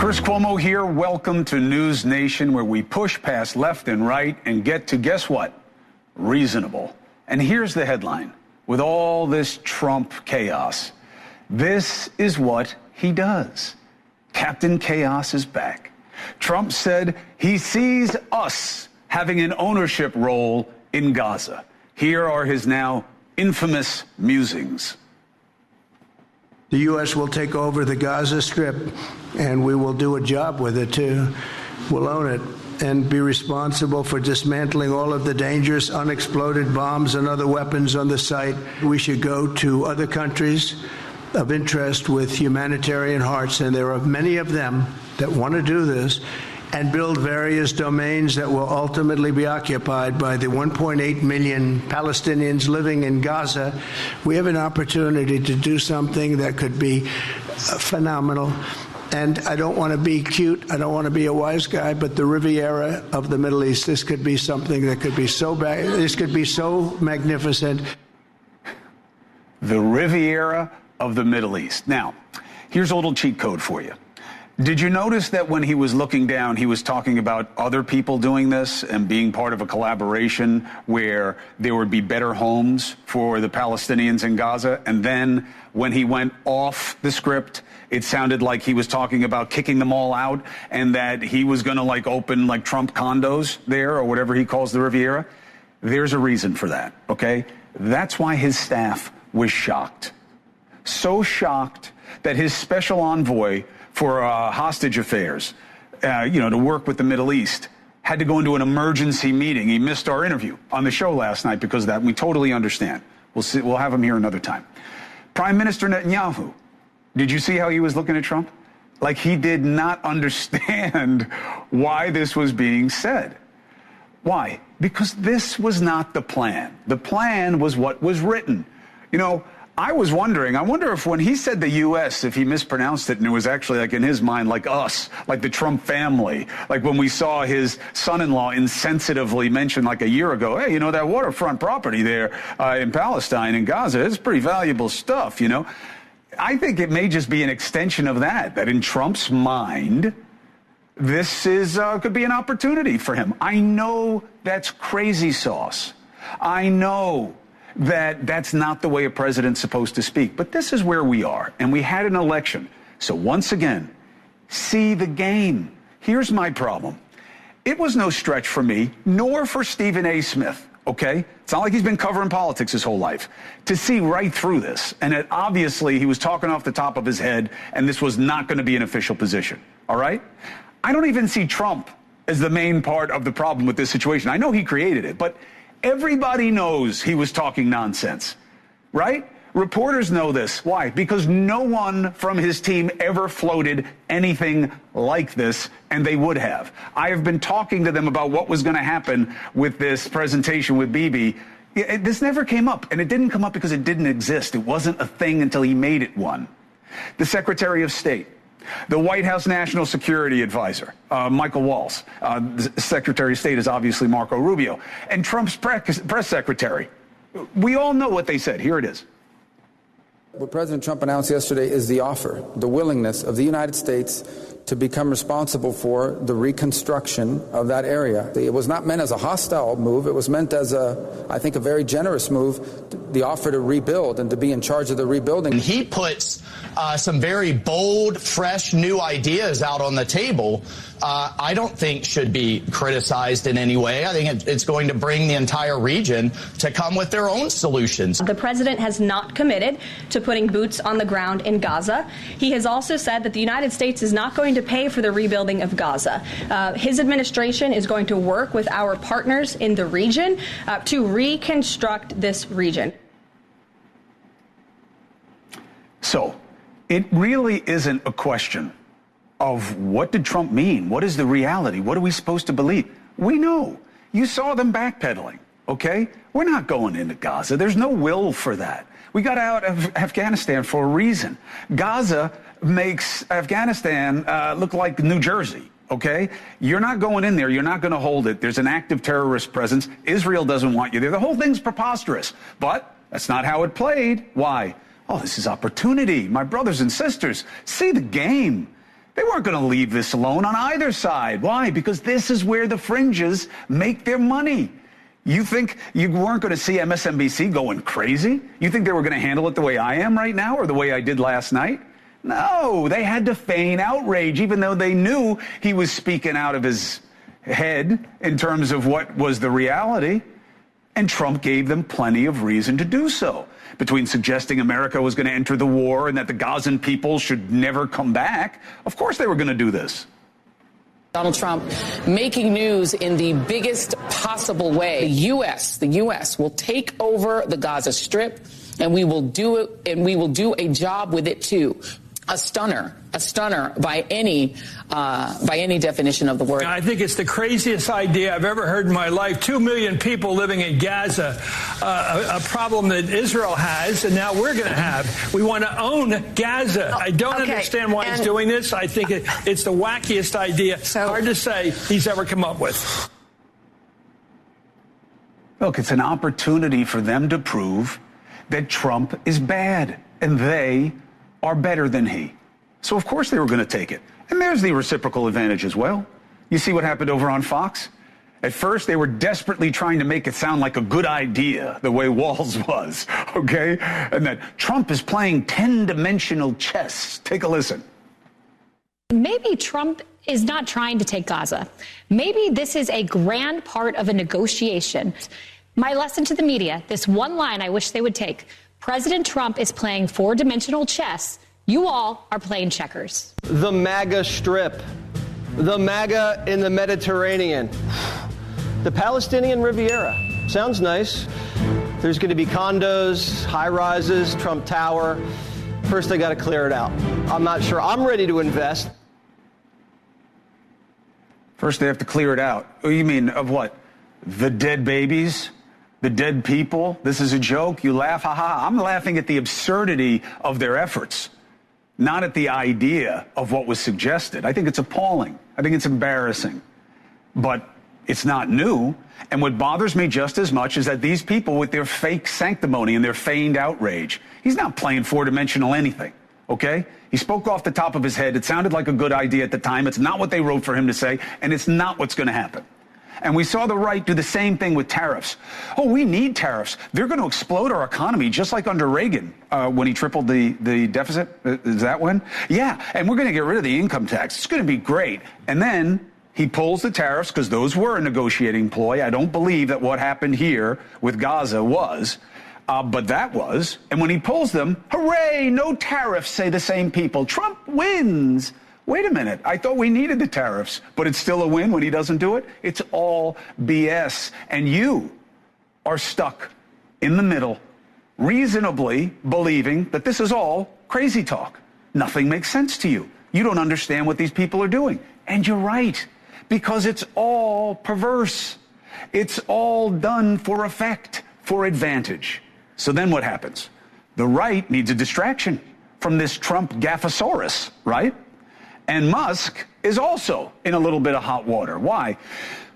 Chris Cuomo here. Welcome to NewsNation, where we push past left and right and get to, guess what? Reasonable. And here's the headline. With all this Trump chaos, this is what he does. Captain Chaos is back. Trump said he sees us having an ownership role in Gaza. Here are his now infamous musings. The U.S. will take over the Gaza Strip, and we will do a job with it, too. We'll own it and be responsible for dismantling all of the dangerous unexploded bombs and other weapons on the site. We should go to other countries of interest with humanitarian hearts, and there are many of them that want to do this, and build various domains that will ultimately be occupied by the 1.8 million Palestinians living in Gaza. We have an opportunity to do something that could be phenomenal. And I don't want to be cute, I don't want to be a wise guy, but the Riviera of the Middle East, this could be something that could be so bad, this could be so magnificent. The Riviera of the Middle East. Now, here's a little cheat code for you. Did you notice that when he was looking down, he was talking about other people doing this and being part of a collaboration where there would be better homes for the Palestinians in Gaza? And then when he went off the script, it sounded like he was talking about kicking them all out and that he was going to open Trump condos there or whatever he calls the Riviera. There's a reason for that, okay? That's why his staff was shocked. So shocked that his special envoy for hostage affairs, to work with the Middle East, had to go into an emergency meeting. He missed our interview on the show last night because of that. We totally understand. We'll have him here another time. Prime Minister Netanyahu, did you see how he was looking at Trump? Like he did not understand why this was being said. Why? Because this was not the plan. The plan was what was written. I was wondering, I wonder if when he said the U.S., if he mispronounced it and it was actually in his mind, like us, like the Trump family, like when we saw his son-in-law insensitively mention a year ago, hey, that waterfront property there in Palestine and Gaza, it's pretty valuable stuff, I think it may just be an extension of that in Trump's mind, this is could be an opportunity for him. I know that's crazy sauce. I know that's not the way a president's supposed to speak. But this is where we are, and we had an election. So once again, see the game. Here's my problem. It was no stretch for me, nor for Stephen A. Smith, okay? It's not like he's been covering politics his whole life, to see right through this. And that obviously he was talking off the top of his head, and this was not going to be an official position, all right? I don't even see Trump as the main part of the problem with this situation. I know he created it, but everybody knows he was talking nonsense, right? Reporters know this. Why? Because no one from his team ever floated anything like this, and they would have. I have been talking to them about what was going to happen with this presentation with Bibi. This never came up, and it didn't come up because it didn't exist. It wasn't a thing until he made it one. The Secretary of State, the White House National Security Advisor, Michael Waltz. The Secretary of State is obviously Marco Rubio. And Trump's press secretary. We all know what they said. Here it is. What President Trump announced yesterday is the offer, the willingness of the United States to become responsible for the reconstruction of that area. It was not meant as a hostile move. It was meant as I think, a very generous move, the offer to rebuild and to be in charge of the rebuilding. He puts some very bold, fresh, new ideas out on the table. I don't think should be criticized in any way. I think it's going to bring the entire region to come with their own solutions. The president has not committed to putting boots on the ground in Gaza. He has also said that the United States is not going to pay for the rebuilding of Gaza. His administration is going to work with our partners in the region to reconstruct this region. So it really isn't a question of what did Trump mean? What is the reality? What are we supposed to believe? We know. You saw them backpedaling, okay? We're not going into Gaza. There's no will for that. We got out of Afghanistan for a reason. Gaza makes Afghanistan look like New Jersey, okay? You're not going in there. You're not going to hold it. There's an active terrorist presence. Israel doesn't want you there. The whole thing's preposterous. But that's not how it played. Why? Oh, this is opportunity. My brothers and sisters, see the game. They weren't going to leave this alone on either side. Why? Because this is where the fringes make their money. You think you weren't going to see MSNBC going crazy? You think they were going to handle it the way I am right now or the way I did last night? No, they had to feign outrage, even though they knew he was speaking out of his head in terms of what was the reality. And Trump gave them plenty of reason to do so. Between suggesting America was going to enter the war and that the Gazan people should never come back, of course they were going to do this. Donald Trump making news in the biggest possible way. The U.S. will take over the Gaza Strip, and we will do it, and we will do a job with it too. A stunner by any definition of the word. I think it's the craziest idea I've ever heard in my life. 2 million people living in Gaza, a problem that Israel has, and now we're going to have. We want to own Gaza. I don't understand why he's doing this. I think it's the wackiest idea, hard to say, he's ever come up with. Look, it's an opportunity for them to prove that Trump is bad, and they are better than he. So of course they were going to take it. And there's the reciprocal advantage as well. You see what happened over on Fox? At first they were desperately trying to make it sound like a good idea, the way Walls was, okay? And that Trump is playing 10-dimensional chess. Take a listen. Maybe Trump is not trying to take Gaza. Maybe this is a grand part of a negotiation. My lesson to the media, this one line I wish they would take: President Trump is playing 4-dimensional chess. You all are playing checkers. The MAGA Strip. The MAGA in the Mediterranean. The Palestinian Riviera. Sounds nice. There's going to be condos, high-rises, Trump Tower. First, they got to clear it out. I'm not sure. I'm ready to invest. First, they have to clear it out. Oh, you mean of what? The dead babies? The dead people? This is a joke? You laugh? Ha ha. I'm laughing at the absurdity of their efforts, not at the idea of what was suggested. I think it's appalling. I think it's embarrassing. But it's not new. And what bothers me just as much is that these people with their fake sanctimony and their feigned outrage, he's not playing 4-dimensional anything, okay? He spoke off the top of his head. It sounded like a good idea at the time. It's not what they wrote for him to say, and it's not what's going to happen. And we saw the right do the same thing with tariffs. Oh, we need tariffs. They're going to explode our economy, just like under Reagan when he tripled the deficit. Is that when? Yeah, and we're going to get rid of the income tax. It's going to be great. And then he pulls the tariffs because those were a negotiating ploy. I don't believe that what happened here with Gaza was, but that was. And when he pulls them, hooray, no tariffs, say the same people. Trump wins. Wait a minute, I thought we needed the tariffs, but it's still a win when he doesn't do it? It's all BS. And you are stuck in the middle, reasonably believing that this is all crazy talk. Nothing makes sense to you. You don't understand what these people are doing. And you're right, because it's all perverse. It's all done for effect, for advantage. So then what happens? The right needs a distraction from this Trump gaffosaurus, right? And Musk is also in a little bit of hot water. Why?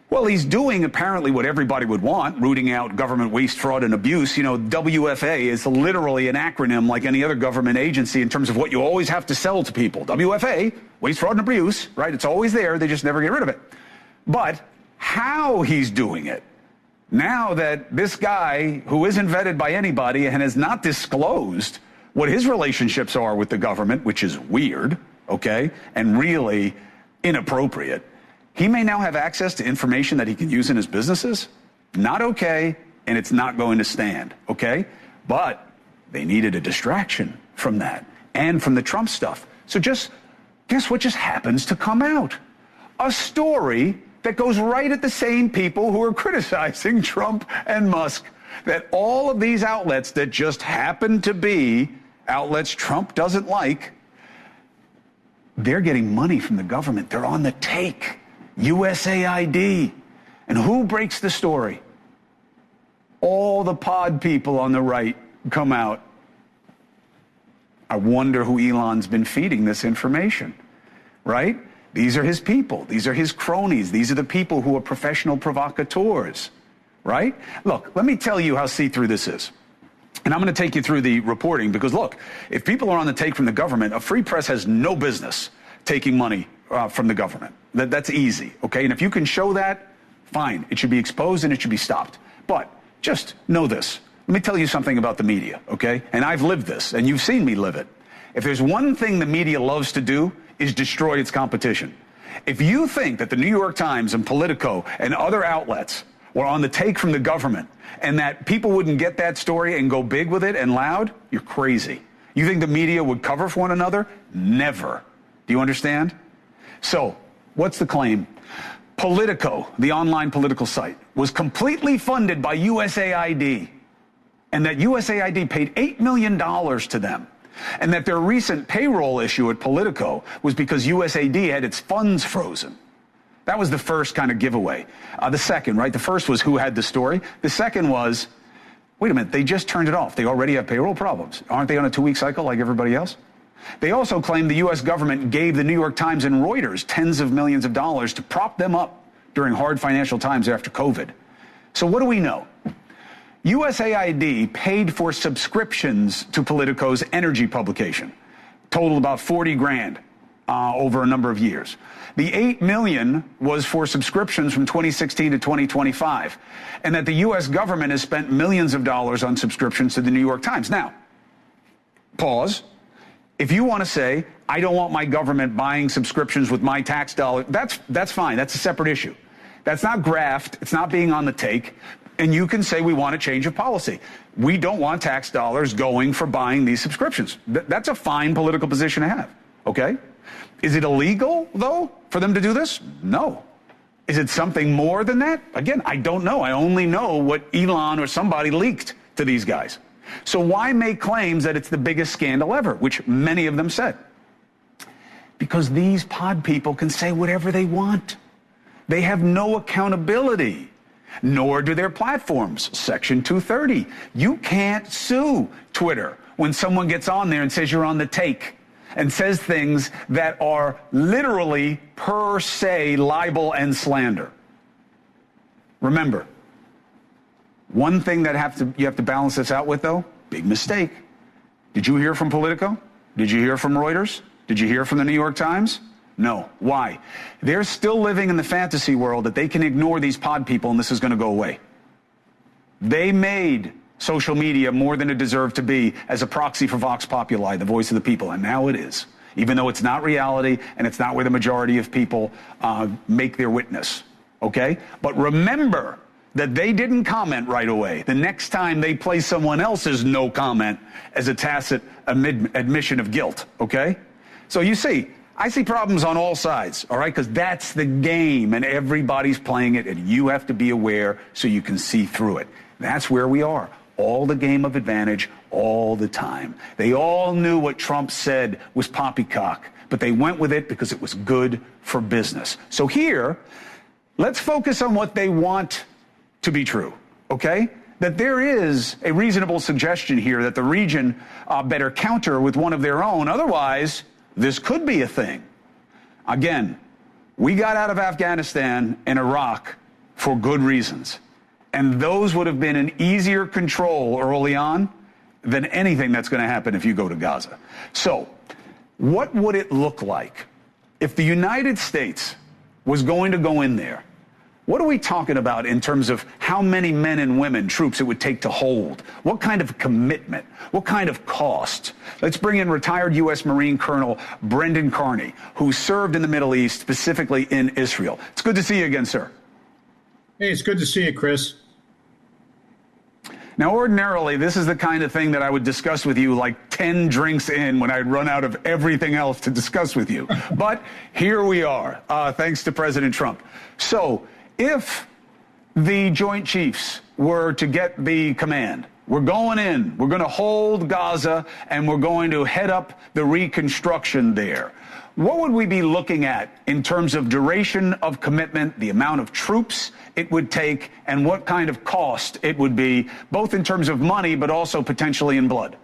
Well, he's doing apparently what everybody would want, rooting out government waste, fraud, and abuse. You know, WFA is literally an acronym like any other government agency in terms of what you always have to sell to people. WFA, waste, fraud, and abuse, right? It's always there. They just never get rid of it. But how he's doing it, now that this guy who isn't vetted by anybody and has not disclosed what his relationships are with the government, which is weird, okay, and really inappropriate, he may now have access to information that he can use in his businesses. Not okay, and it's not going to stand, okay? But they needed a distraction from that and from the Trump stuff. So just guess what just happens to come out? A story that goes right at the same people who are criticizing Trump and Musk, that all of these outlets that just happen to be outlets Trump doesn't like, they're getting money from the government. They're on the take. USAID. And who breaks the story? All the pod people on the right come out. I wonder who Elon's been feeding this information, right? These are his people. These are his cronies. These are the people who are professional provocateurs, right? Look, let me tell you how see-through this is. And I'm going to take you through the reporting because, look, if people are on the take from the government, a free press has no business taking money from the government. That's easy, okay? And if you can show that, fine. It should be exposed and it should be stopped. But just know this. Let me tell you something about the media, okay? And I've lived this, and you've seen me live it. If there's one thing the media loves to do, is destroy its competition. If you think that the New York Times and Politico and other outlets were on the take from the government and that people wouldn't get that story and go big with it and loud, you're crazy. You think the media would cover for one another? Never. Do you understand? So, what's the claim? Politico, the online political site, was completely funded by USAID, and that USAID paid $8 million to them, and that their recent payroll issue at Politico was because USAID had its funds frozen. That was the first kind of giveaway. The second, right? The first was who had the story. The second was, wait a minute, they just turned it off. They already have payroll problems. Aren't they on a 2-week cycle like everybody else? They also claimed the U.S. government gave the New York Times and Reuters tens of millions of dollars to prop them up during hard financial times after COVID. So what do we know? USAID paid for subscriptions to Politico's energy publication, totaled about 40 grand over a number of years. The $8 million was for subscriptions from 2016 to 2025, and that the U.S. government has spent millions of dollars on subscriptions to the New York Times. Now, pause. If you want to say, I don't want my government buying subscriptions with my tax dollar, that's fine. That's a separate issue. That's not graft. It's not being on the take. And you can say we want a change of policy. We don't want tax dollars going for buying these subscriptions. That's a fine political position to have, okay? Is it illegal, though, for them to do this? No. Is it something more than that? Again, I don't know. I only know what Elon or somebody leaked to these guys. So why make claims that it's the biggest scandal ever, which many of them said? Because these pod people can say whatever they want. They have no accountability, nor do their platforms. Section 230. You can't sue Twitter when someone gets on there and says you're on the take and says things that are literally per se libel and slander. Remember, one thing that you have to balance this out with, though, big mistake. Did you hear from Politico? Did you hear from Reuters? Did you hear from the New York Times? No. Why? They're still living in the fantasy world that they can ignore these pod people and this is going to go away. They made social media more than it deserved to be as a proxy for Vox Populi, the voice of the people, and now it is, even though it's not reality and it's not where the majority of people make their witness, okay? But remember that they didn't comment right away. The next time they play someone else's no comment as a tacit admission of guilt, okay? So you see, I see problems on all sides, all right? Because that's the game, and everybody's playing it, and you have to be aware so you can see through it. That's where we are. All the game of advantage, all the time. They all knew what Trump said was poppycock, but they went with it because it was good for business. So here, let's focus on what they want to be true, okay? That there is a reasonable suggestion here that the region better counter with one of their own. Otherwise, this could be a thing. Again, we got out of Afghanistan and Iraq for good reasons. And those would have been an easier control early on than anything that's going to happen if you go to Gaza. So what would it look like if the United States was going to go in there? What are we talking about in terms of how many men and women, troops it would take to hold? What kind of commitment? What kind of cost? Let's bring in retired U.S. Marine Colonel Brendan Carney, who served in the Middle East, specifically in Israel. It's good to see you again, sir. Hey, it's good to see you, Chris. Now, ordinarily, this is the kind of thing that I would discuss with you like 10 drinks in when I'd run out of everything else to discuss with you. But here we are, thanks to President Trump. So if the Joint Chiefs were to get the command, we're going in, we're going to hold Gaza, and we're going to head up the reconstruction there, what would we be looking at in terms of duration of commitment, the amount of troops it would take, and what kind of cost it would be, both in terms of money, but also potentially in blood?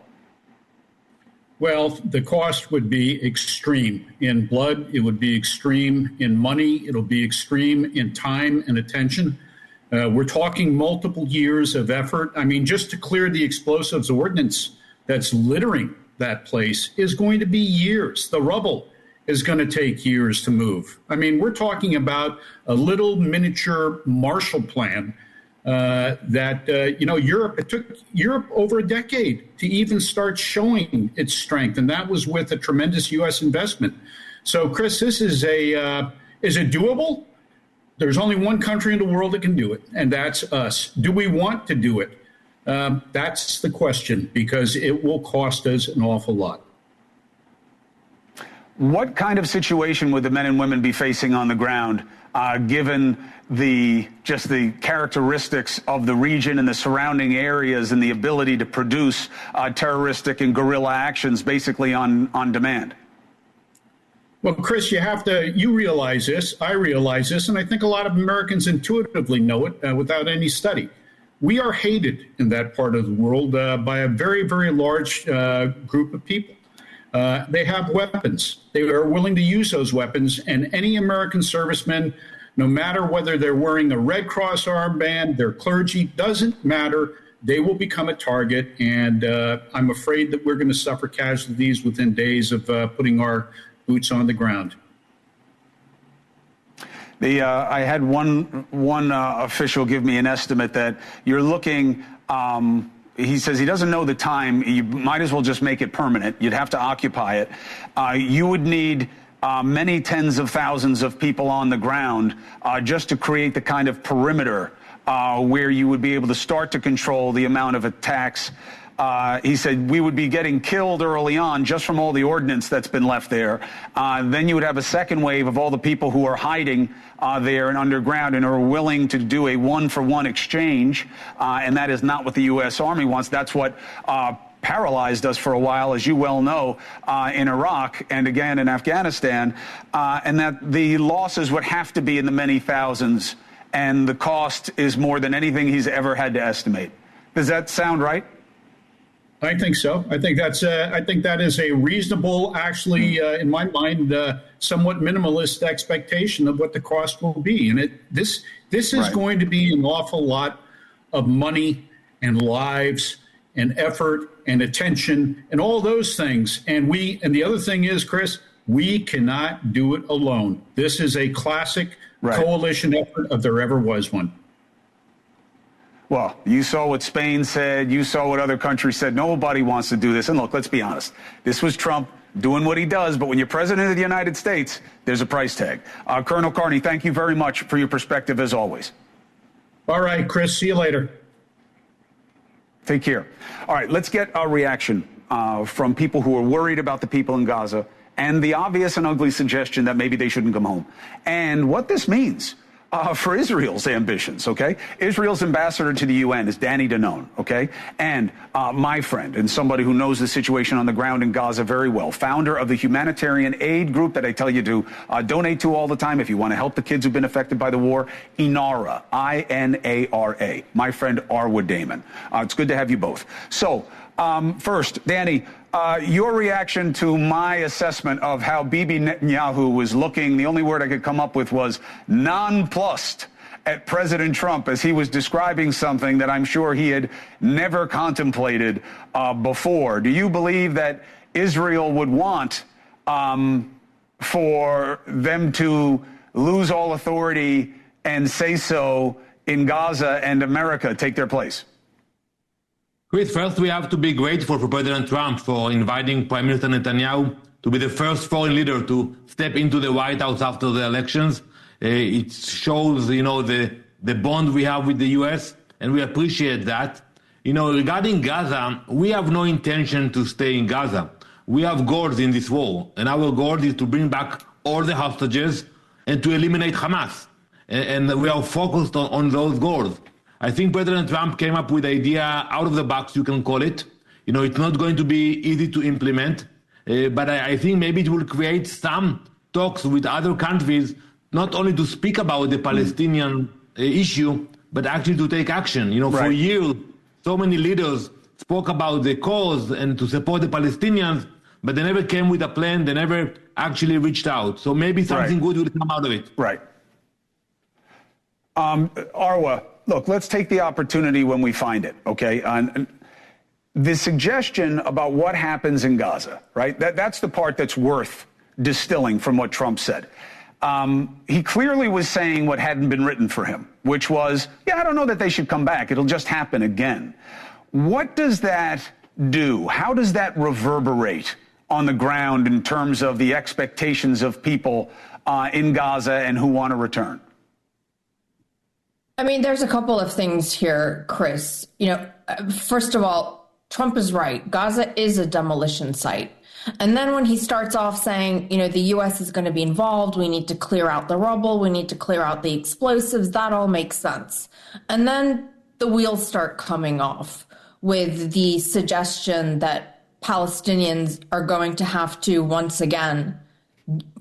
Well, the cost would be extreme in blood. It would be extreme in money. It'll be extreme in time and attention. We're talking multiple years of effort. I mean, just to clear the explosives ordnance that's littering that place is going to be years. The rubble is going to take years to move. I mean, we're talking about a little miniature Marshall Plan it took Europe over a decade to even start showing its strength, and that was with a tremendous U.S. investment. So, Chris, this is is it doable? There's only one country in the world that can do it, and that's us. Do we want to do it? That's the question, because it will cost us an awful lot. What kind of situation would the men and women be facing on the ground, given the characteristics of the region and the surrounding areas and the ability to produce terroristic and guerrilla actions basically on demand? Well, Chris, you realize this, I realize this, and I think a lot of Americans intuitively know it without any study. We are hated in that part of the world by a very, very large group of people. They have weapons. They are willing to use those weapons, and any American serviceman, no matter whether they're wearing a Red Cross armband, their clergy, doesn't matter, they will become a target, and I'm afraid that we're going to suffer casualties within days of putting our boots on the ground. I had one official give me an estimate that you're looking. He says he doesn't know the time. You might as well just make it permanent. You'd have to occupy it. You would need many tens of thousands of people on the ground just to create the kind of perimeter where you would be able to start to control the amount of attacks. He said we would be getting killed early on just from all the ordnance that's been left there. Then you would have a second wave of all the people who are hiding there and underground and are willing to do a one-for-one exchange. And that is not what the U.S. Army wants. That's what paralyzed us for a while, as you well know, in Iraq and again in Afghanistan, and that the losses would have to be in the many thousands, and the cost is more than anything he's ever had to estimate. Does that sound right? I think so. I think that is a reasonable, actually, in my mind, somewhat minimalist expectation of what the cost will be. And this is right. Going to be an awful lot of money and lives and effort and attention and all those things. And the other thing is, Chris, we cannot do it alone. This is a classic coalition effort if there ever was one. Well, you saw what Spain said. You saw what other countries said. Nobody wants to do this. And look, let's be honest. This was Trump doing what he does. But when you're president of the United States, there's a price tag. Colonel Carney, thank you very much for your perspective, as always. All right, Chris. See you later. Take care. All right, let's get a reaction from people who are worried about the people in Gaza and the obvious and ugly suggestion that maybe they shouldn't come home and what this means for Israel's ambitions, okay? Israel's ambassador to the UN is Danny Danon, okay? And my friend and somebody who knows the situation on the ground in Gaza very well, founder of the humanitarian aid group that I tell you to donate to all the time if you want to help the kids who've been affected by the war, INARA, I-N-A-R-A, my friend Arwood Damon. It's good to have you both. So, first, Danny, your reaction to my assessment of how Bibi Netanyahu was looking, the only word I could come up with was nonplussed at President Trump as he was describing something that I'm sure he had never contemplated before. Do you believe that Israel would want for them to lose all authority and say so in Gaza and America take their place? Chris, first we have to be grateful for President Trump for inviting Prime Minister Netanyahu to be the first foreign leader to step into the White House after the elections. It shows, the bond we have with the U.S., and we appreciate that. Regarding Gaza, we have no intention to stay in Gaza. We have goals in this war, and our goal is to bring back all the hostages and to eliminate Hamas. And we are focused on those goals. I think President Trump came up with an idea out of the box, you can call it. It's not going to be easy to implement, but I think maybe it will create some talks with other countries, not only to speak about the Palestinian issue, but actually to take action. For years, so many leaders spoke about the cause and to support the Palestinians, but they never came with a plan. They never actually reached out. So maybe something good will come out of it. Right. Arwa, look, let's take the opportunity when we find it, okay? The suggestion about what happens in Gaza, right? That's the part that's worth distilling from what Trump said. He clearly was saying what hadn't been written for him, which was, yeah, I don't know that they should come back. It'll just happen again. What does that do? How does that reverberate on the ground in terms of the expectations of people in Gaza and who want to return? I mean, there's a couple of things here, Chris. First of all, Trump is right. Gaza is a demolition site. And then when he starts off saying, the U.S. is going to be involved, we need to clear out the rubble, we need to clear out the explosives, that all makes sense. And then the wheels start coming off with the suggestion that Palestinians are going to have to once again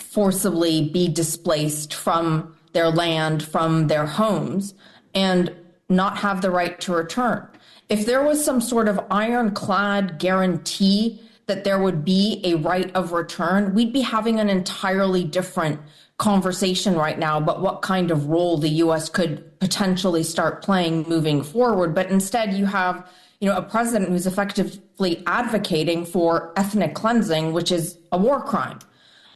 forcibly be displaced from their land, from their homes, and not have the right to return. If there was some sort of ironclad guarantee that there would be a right of return, we'd be having an entirely different conversation right now about what kind of role the U.S. could potentially start playing moving forward. But instead, you have, a president who's effectively advocating for ethnic cleansing, which is a war crime.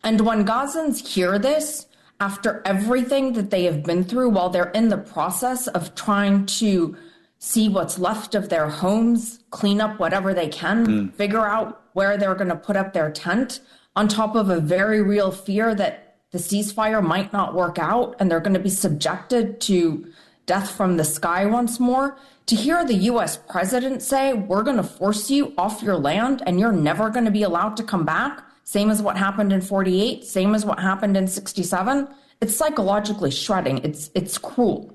And when Gazans hear this, after everything that they have been through while they're in the process of trying to see what's left of their homes, clean up whatever they can, figure out where they're going to put up their tent, on top of a very real fear that the ceasefire might not work out and they're going to be subjected to death from the sky once more. To hear the U.S. president say, we're going to force you off your land and you're never going to be allowed to come back, same as what happened in 48, same as what happened in 67, it's psychologically shredding. It's cruel.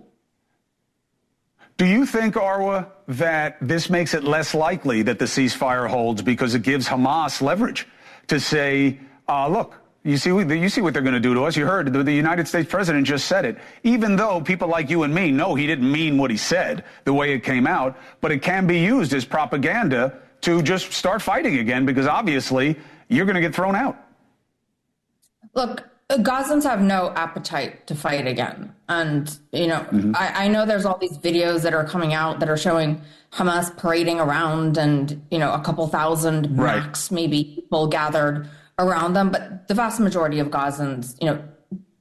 Do you think, Arwa, that this makes it less likely that the ceasefire holds because it gives Hamas leverage to say, look, you see what they're going to do to us? You heard the United States president just said it. Even though people like you and me know he didn't mean what he said, the way it came out, but it can be used as propaganda to just start fighting again because obviously you're going to get thrown out. Look, Gazans have no appetite to fight again. And, I know there's all these videos that are coming out that are showing Hamas parading around and, a couple thousand max, maybe people gathered around them. But the vast majority of Gazans,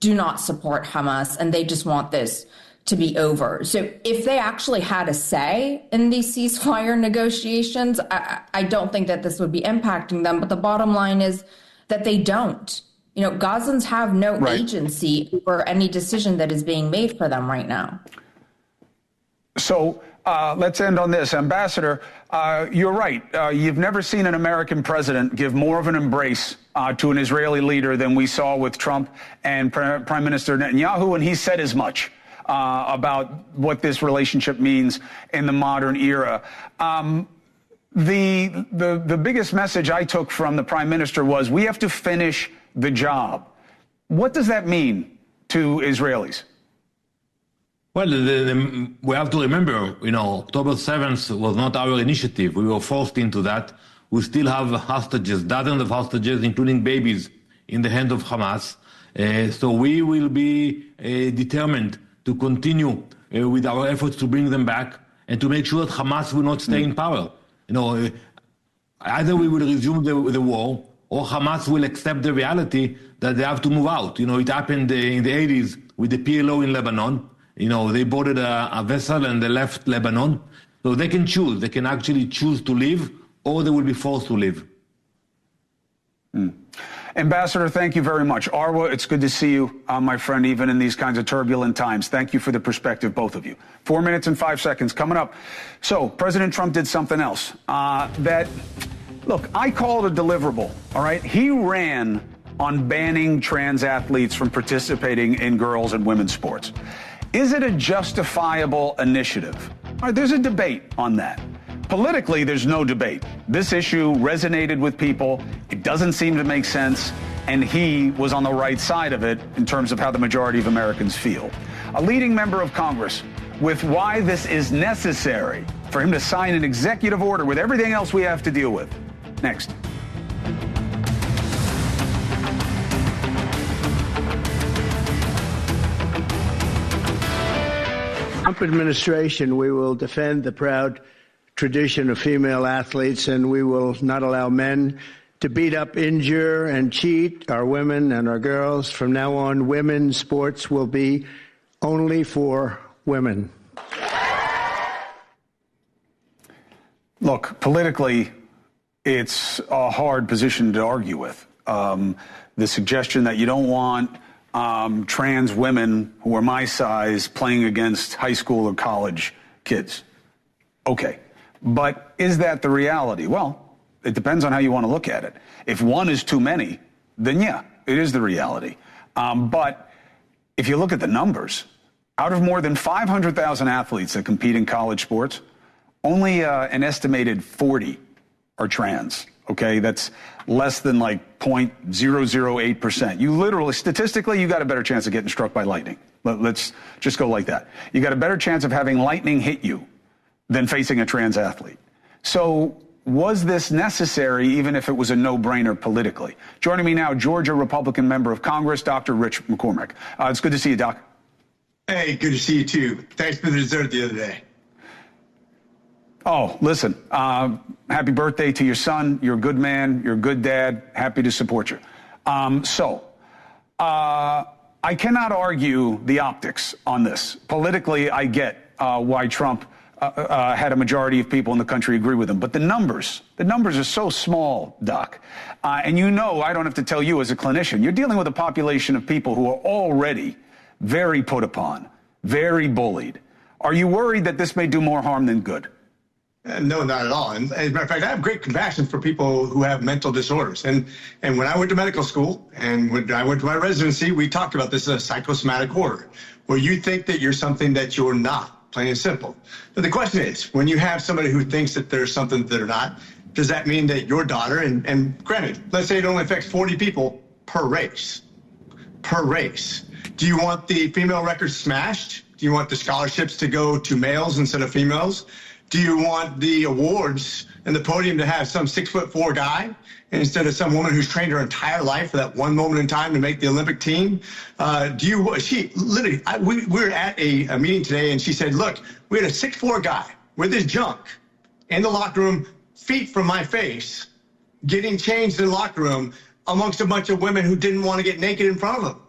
do not support Hamas and they just want this to be over. So if they actually had a say in these ceasefire negotiations, I don't think that this would be impacting them. But the bottom line is that they don't. Gazans have no agency over any decision that is being made for them right now. So let's end on this. Ambassador, you're right. You've never seen an American president give more of an embrace to an Israeli leader than we saw with Trump and Prime Minister Netanyahu, and he said as much about what this relationship means in the modern era. The biggest message I took from the Prime Minister was we have to finish the job. What does that mean to Israelis? Well, we have to remember, October 7th was not our initiative. We were forced into that. We still have hostages, dozens of hostages, including babies, in the hands of Hamas. So we will be determined to continue with our efforts to bring them back and to make sure that Hamas will not stay in power. Either we will resume the war or Hamas will accept the reality that they have to move out. It happened in the 80s with the PLO in Lebanon. They boarded a vessel and they left Lebanon. So they can choose. They can actually choose to leave or they will be forced to leave. Ambassador, thank you very much. Arwa, it's good to see you, my friend, even in these kinds of turbulent times. Thank you for the perspective, both of you. 4 minutes and 5 seconds coming up. So President Trump did something else look, I call it a deliverable, all right? He ran on banning trans athletes from participating in girls' and women's sports. Is it a justifiable initiative? All right, there's a debate on that. Politically, there's no debate. This issue resonated with people. It doesn't seem to make sense. And he was on the right side of it in terms of how the majority of Americans feel. A leading member of Congress with why this is necessary for him to sign an executive order with everything else we have to deal with. Next. Trump administration, we will defend the proud tradition of female athletes, and we will not allow men to beat up, injure, and cheat our women and our girls. From now on, women's sports will be only for women. Look, politically, it's a hard position to argue with. The suggestion that you don't want trans women who are my size playing against high school or college kids. Okay. But is that the reality? Well, it depends on how you want to look at it. If one is too many, then yeah, it is the reality. But if you look at the numbers, out of more than 500,000 athletes that compete in college sports, only an estimated 40 are trans. Okay, that's less than like 0.008%. You literally, statistically, you got a better chance of getting struck by lightning. Let's just go like that. You got a better chance of having lightning hit you than facing a trans athlete. So was this necessary, even if it was a no-brainer politically? Joining me now, Georgia Republican member of Congress, Dr. Rich McCormick. It's good to see you, Doc. Hey, good to see you, too. Thanks for the dessert the other day. Oh, listen, happy birthday to your son. You're a good man. You're a good dad. Happy to support you. I cannot argue the optics on this. Politically, I get why Trump had a majority of people in the country agree with him. But the numbers are so small, Doc. And you know, I don't have to tell you as a clinician, you're dealing with a population of people who are already very put upon, very bullied. Are you worried that this may do more harm than good? No, not at all. And as a matter of fact, I have great compassion for people who have mental disorders. And when I went to medical school and when I went to my residency, we talked about this as a psychosomatic disorder, where you think that you're something that you're not, plain and simple. But the question is, when you have somebody who thinks that there's something that they're not, does that mean that your daughter, and granted, let's say it only affects 40 people per race. Do you want the female record smashed? Do you want the scholarships to go to males instead of females? Do you want the awards and the podium to have some 6'4" guy instead of some woman who's trained her entire life for that one moment in time to make the Olympic team? We were at a meeting today and she said, look, we had a 6'4" guy with his junk in the locker room, feet from my face, getting changed in the locker room amongst a bunch of women who didn't want to get naked in front of him.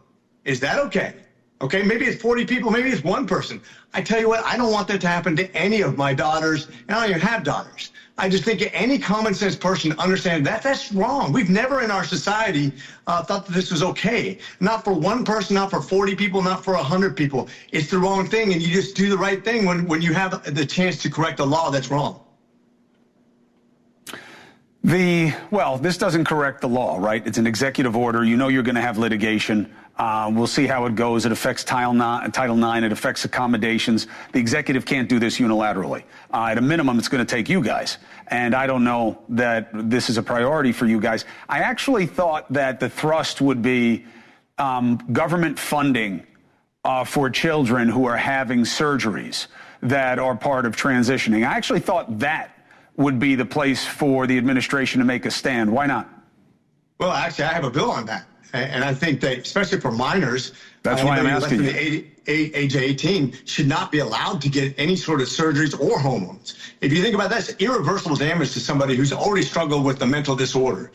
Is that okay? Okay, maybe it's 40 people, maybe it's one person. I tell you what, I don't want that to happen to any of my daughters, and I don't even have daughters. I just think any common sense person understands that that's wrong. We've never in our society thought that this was okay. Not for one person, not for 40 people, not for 100 people. It's the wrong thing, and you just do the right thing when you have the chance to correct a law that's wrong. This doesn't correct the law, right? It's an executive order. You know you're going to have litigation. We'll see how it goes. It affects Title IX. It affects accommodations. The executive can't do this unilaterally. At a minimum, it's going to take you guys. And I don't know that this is a priority for you guys. I actually thought that the thrust would be government funding for children who are having surgeries that are part of transitioning. I actually thought that would be the place for the administration to make a stand. Why not? Well, actually, I have a bill on that. And I think that, especially for minors, that's why I'm asking less than the age of 18 should not be allowed to get any sort of surgeries or hormones. If you think about that, it's irreversible damage to somebody who's already struggled with a mental disorder.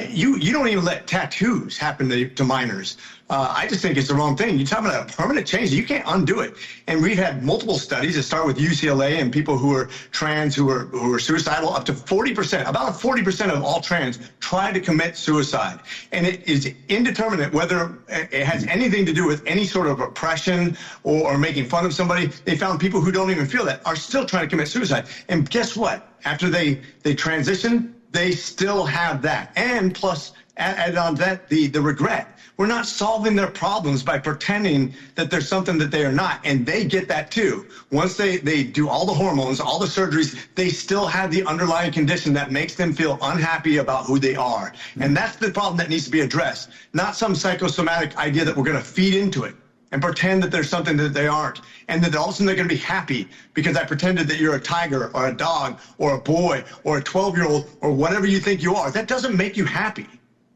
You don't even let tattoos happen to minors. I just think it's the wrong thing. You're talking about a permanent change. You can't undo it. And we've had multiple studies that start with UCLA and people who are trans, who are suicidal. Up to 40%, about 40% of all trans try to commit suicide. And it is indeterminate whether it has anything to do with any sort of oppression or making fun of somebody. They found people who don't even feel that are still trying to commit suicide. And guess what? After they transition, they still have that. And plus, add on that, the regret. We're not solving their problems by pretending that there's something that they are not, and they get that too. Once they do all the hormones, all the surgeries, they still have the underlying condition that makes them feel unhappy about who they are. And that's the problem that needs to be addressed, not some psychosomatic idea that we're going to feed into it and pretend that there's something that they aren't, and that all of a sudden they're going to be happy because I pretended that you're a tiger or a dog or a boy or a 12-year-old or whatever you think you are. That doesn't make you happy.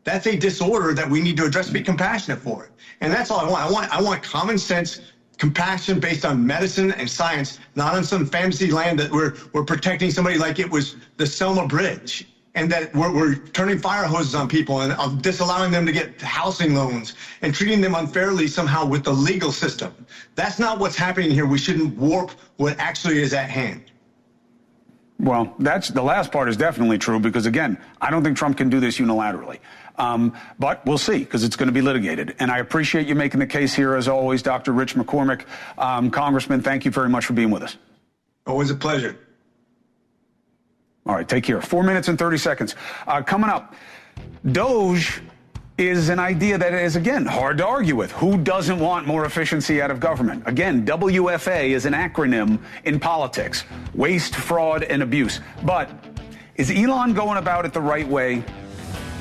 That's a disorder that we need to address, be compassionate for it. And that's all I want. I want common sense, compassion based on medicine and science, not on some fantasy land that we're protecting somebody like it was the Selma Bridge. and that we're turning fire hoses on people and disallowing them to get housing loans and treating them unfairly somehow with the legal system. That's not what's happening here. We shouldn't warp what actually is at hand. Well, that's the last part is definitely true because, again, I don't think Trump can do this unilaterally. But we'll see because it's going to be litigated. And I appreciate you making the case here, as always, Dr. Rich McCormick. Congressman, thank you very much for being with us. Always a pleasure. All right, take care. 4 minutes and 30 seconds. Coming up, DOGE is an idea that is, again, hard to argue with. Who doesn't want more efficiency out of government? Again, WFA is an acronym in politics. Waste, fraud, and abuse. But is Elon going about it the right way?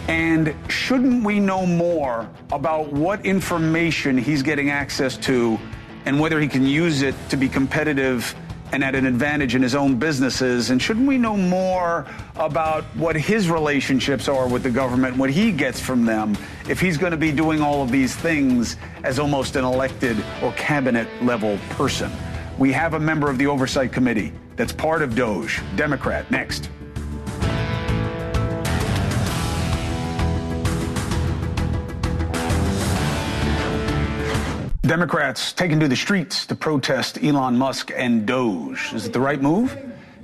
And shouldn't we know more about what information he's getting access to and whether he can use it to be competitive and at an advantage in his own businesses? And shouldn't we know more about what his relationships are with the government, what he gets from them, if he's going to be doing all of these things as almost an elected or cabinet level person? We have a member of the Oversight Committee that's part of DOGE, Democrat. Next. Democrats taking to the streets to protest Elon Musk and DOGE. Is it the right move?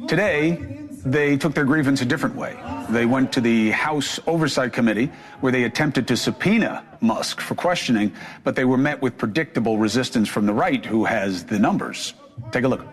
Today, they took their grievance a different way. They went to the House Oversight Committee, where they attempted to subpoena Musk for questioning, but they were met with predictable resistance from the right, who has the numbers. Take a look.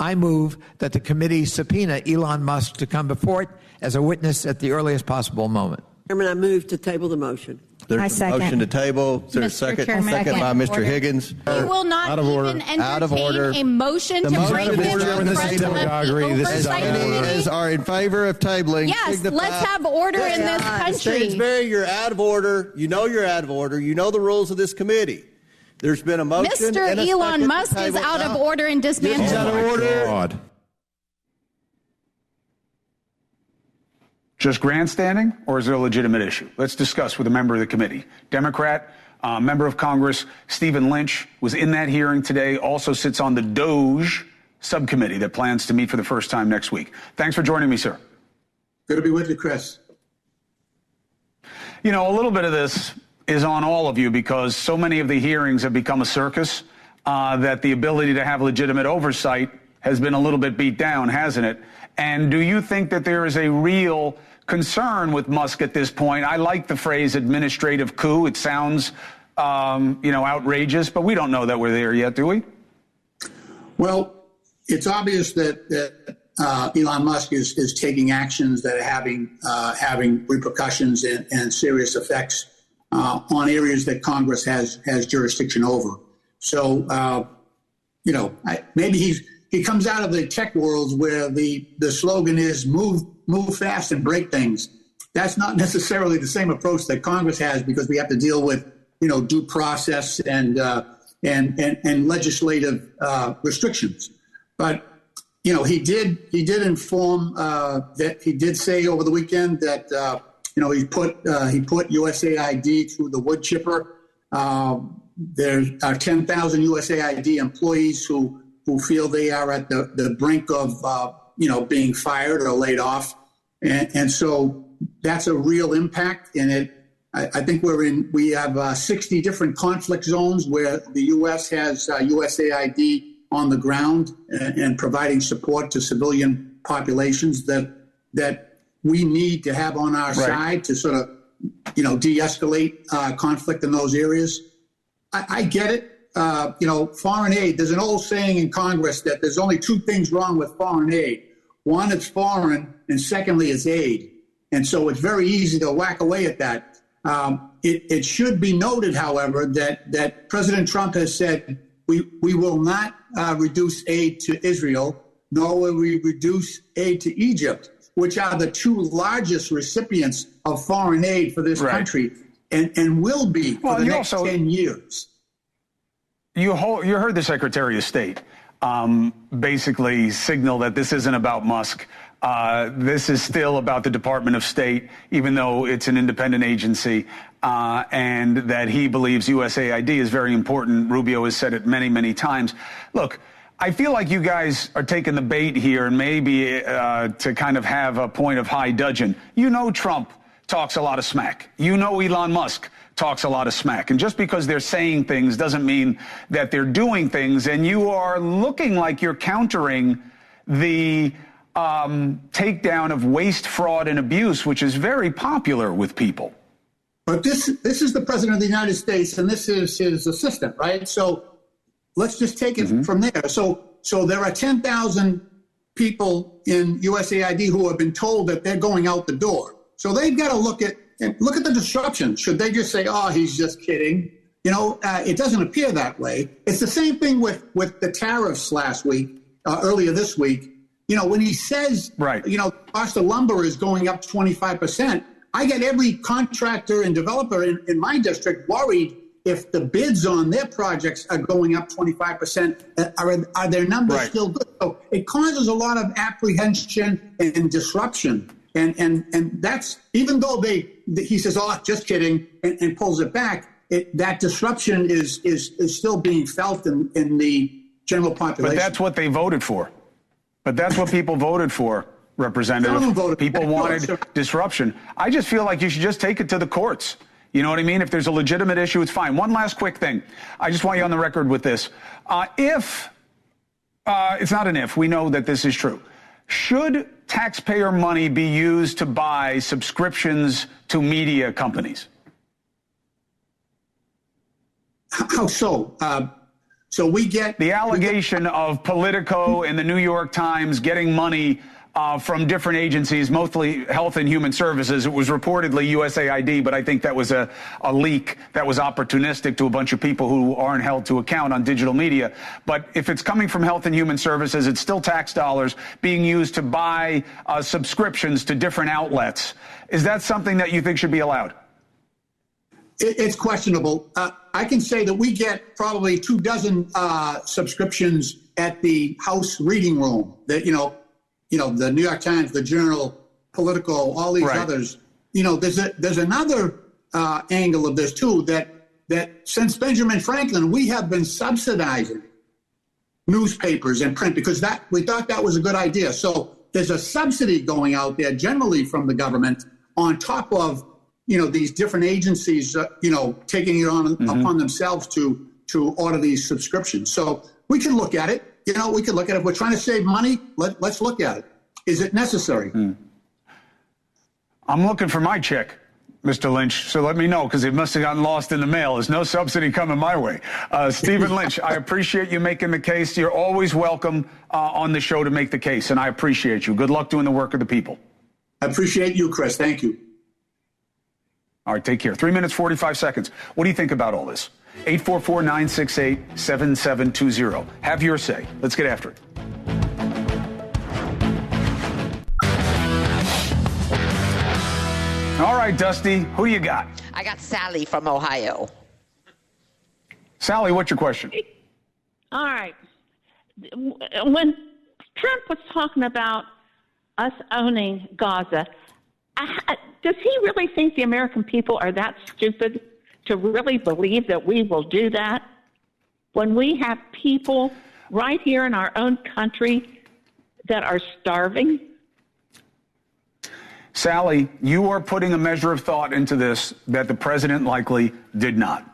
I move that the committee subpoena Elon Musk to come before it as a witness at the earliest possible moment. Chairman, I move to table the motion. There's a motion to table. Is there a second? Second by Mr. Higgins. You will not even entertain a motion to bring this to the president of the Oversight Committee. Are in favor of tabling. Yes, let's have order in this country. Stansbury, you're out of order. You know you're out of order. You know the rules of this committee. There's been a motion. Mr. Elon Musk is out of order and dismantled. He's out of order. Just grandstanding, or is there a legitimate issue? Let's discuss with a member of the committee. Democrat, member of Congress, Stephen Lynch, was in that hearing today, also sits on the DOGE subcommittee that plans to meet for the first time next week. Thanks for joining me, sir. Good to be with you, Chris. You know, a little bit of this is on all of you because so many of the hearings have become a circus that the ability to have legitimate oversight has been a little bit beat down, hasn't it? And do you think that there is a real concern with Musk at this point? I like the phrase administrative coup. It sounds, outrageous, but we don't know that we're there yet, do we? Well, it's obvious that Elon Musk is taking actions that are having repercussions and serious effects on areas that Congress has jurisdiction over. So, maybe he comes out of the tech world where the slogan is move fast and break things. That's not necessarily the same approach that Congress has because we have to deal with, due process and legislative restrictions. But, he did inform that he did say over the weekend that, he put USAID through the wood chipper. There are 10,000 USAID employees who feel they are at the brink of, being fired or laid off. And so that's a real impact. And I think we have 60 different conflict zones where the U.S. has USAID on the ground and providing support to civilian populations that we need to have on our side to sort of, de-escalate conflict in those areas. I get it. Foreign aid, there's an old saying in Congress that there's only two things wrong with foreign aid. One, it's foreign, and secondly, it's aid. And so it's very easy to whack away at that. It should be noted, however, that President Trump has said we will not reduce aid to Israel, nor will we reduce aid to Egypt, which are the two largest recipients of foreign aid for this country and will be for the next 10 years. You heard the Secretary of State basically signal that this isn't about Musk. This is still about the Department of State, even though it's an independent agency, and that he believes USAID is very important. Rubio has said it many, many times. Look, I feel like you guys are taking the bait here and maybe to kind of have a point of high dudgeon. You know Trump talks a lot of smack. You know Elon Musk talks a lot of smack. And just because they're saying things doesn't mean that they're doing things. And you are looking like you're countering the takedown of waste, fraud, and abuse, which is very popular with people. But this is the president of the United States, and this is his assistant, right? So let's just take it from there. So there are 10,000 people in USAID who have been told that they're going out the door. So they've got to look at the disruption. Should they just say, "Oh, he's just kidding"? It doesn't appear that way. It's the same thing with the tariffs last week, earlier this week. When he says, cost of lumber is going up 25%, I get every contractor and developer in my district worried if the bids on their projects are going up 25%. Are their numbers still good? So it causes a lot of apprehension and disruption. And that's, even though he says, "Oh, just kidding," and pulls it back, that disruption is still being felt in the general population. But that's what they voted for. But that's what people voted for, Representative. People wanted disruption. I just feel like you should just take it to the courts. You know what I mean? If there's a legitimate issue, it's fine. One last quick thing. I just want you on the record with this. It's not an if, we know that this is true. Should taxpayer money be used to buy subscriptions to media companies? How so? So we get the allegation of Politico and the New York Times getting money from different agencies, mostly Health and Human Services. It was reportedly USAID, but I think that was a leak that was opportunistic to a bunch of people who aren't held to account on digital media. But if it's coming from Health and Human Services, it's still tax dollars being used to buy subscriptions to different outlets. Is that something that you think should be allowed? It's questionable. I can say that we get probably 24 subscriptions at the House reading room. That the New York Times, the Journal, Politico, all these others. There's another angle of this too. That since Benjamin Franklin, we have been subsidizing newspapers and print because we thought that was a good idea. So there's a subsidy going out there generally from the government on top of these different agencies, taking it on upon themselves to order these subscriptions. So we can look at it. We can look at it. If we're trying to save money, let's look at it. Is it necessary? I'm looking for my check, Mr. Lynch, so let me know, because it must have gotten lost in the mail. There's no subsidy coming my way. Stephen Lynch, I appreciate you making the case. You're always welcome on the show to make the case, and I appreciate you. Good luck doing the work of the people. I appreciate you, Chris. Thank you. All right, take care. 3 minutes, 45 seconds. What do you think about all this? 844-968-7720. Have your say. Let's get after it. All right, Dusty, who you got? I got Sally from Ohio. Sally, what's your question? All right. When Trump was talking about us owning Gaza, does he really think the American people are that stupid to really believe that we will do that? When we have people right here in our own country that are starving? Sally, you are putting a measure of thought into this that the president likely did not.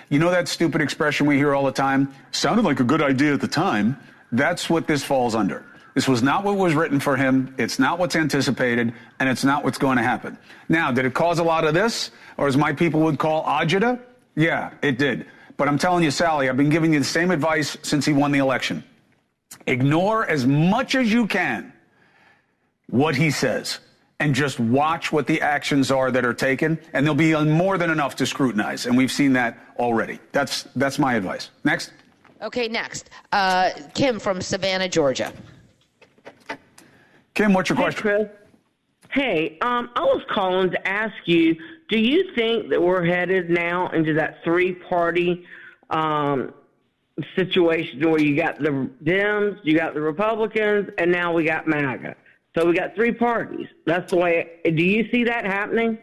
You know that stupid expression we hear all the time? Sounded like a good idea at the time. That's what this falls under. This was not what was written for him. It's not what's anticipated, and it's not what's going to happen. Now, did it cause a lot of this, or as my people would call agita? Yeah, it did. But I'm telling you, Sally, I've been giving you the same advice since he won the election. Ignore as much as you can what he says, and just watch what the actions are that are taken, and there'll be more than enough to scrutinize, and we've seen that already. That's my advice. Next. Okay, next. Kim from Savannah, Georgia. Kim, what's your question? Chris. Hey, I was calling to ask you, do you think that we're headed now into that three-party situation where you got the Dems, you got the Republicans, and now we got MAGA? So we got three parties. That's the way. Do you see that happening?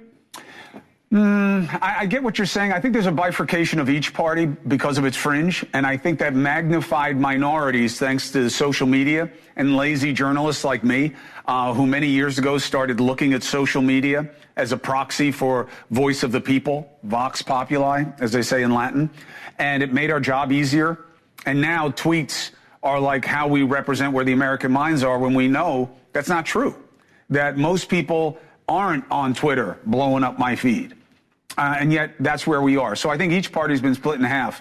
I get what you're saying. I think there's a bifurcation of each party because of its fringe, and I think that magnified minorities, thanks to social media and lazy journalists like me, who many years ago started looking at social media as a proxy for voice of the people, vox populi, as they say in Latin, and it made our job easier. And now tweets are like how we represent where the American minds are, when we know that's not true, that most people aren't on Twitter blowing up my feed. And yet that's where we are. So I think each party's been split in half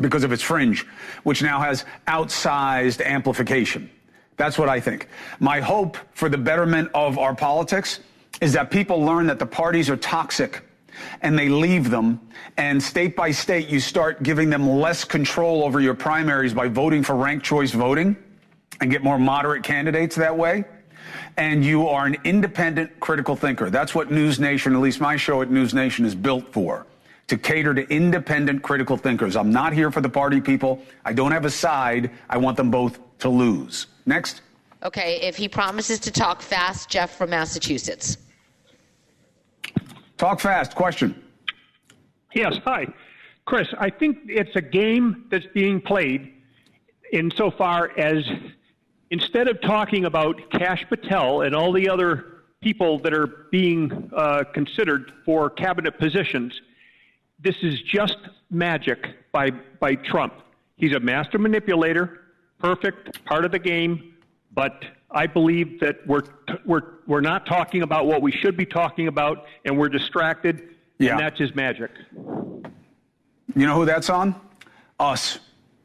because of its fringe, which now has outsized amplification. That's what I think. My hope for the betterment of our politics is that people learn that the parties are toxic and they leave them. And state by state, you start giving them less control over your primaries by voting for ranked choice voting and get more moderate candidates that way. And you are an independent critical thinker. That's what NewsNation, at least my show at NewsNation, is built for, to cater to independent critical thinkers. I'm not here for the party people. I don't have a side. I want them both to lose. Next. Okay, if he promises to talk fast, Jeff from Massachusetts. Talk fast. Question. Yes, hi. Chris, I think it's a game that's being played insofar as instead of talking about Kash Patel and all the other people that are being considered for cabinet positions, this is just magic by Trump. He's a master manipulator, perfect, part of the game, but I believe that we're not talking about what we should be talking about, and we're distracted, and that's his magic. You know who that's on? Us,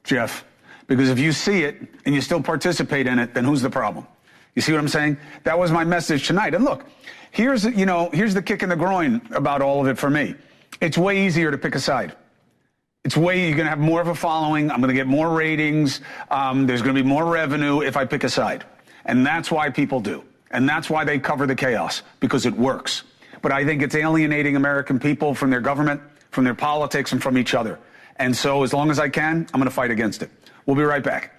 Jeff. Because if you see it and you still participate in it, then who's the problem? You see what I'm saying? That was my message tonight. And look, here's the kick in the groin about all of it for me. It's way easier to pick a side. You're going to have more of a following. I'm going to get more ratings. There's going to be more revenue if I pick a side. And that's why people do. And that's why they cover the chaos, because it works. But I think it's alienating American people from their government, from their politics, and from each other. And so as long as I can, I'm going to fight against it. We'll be right back.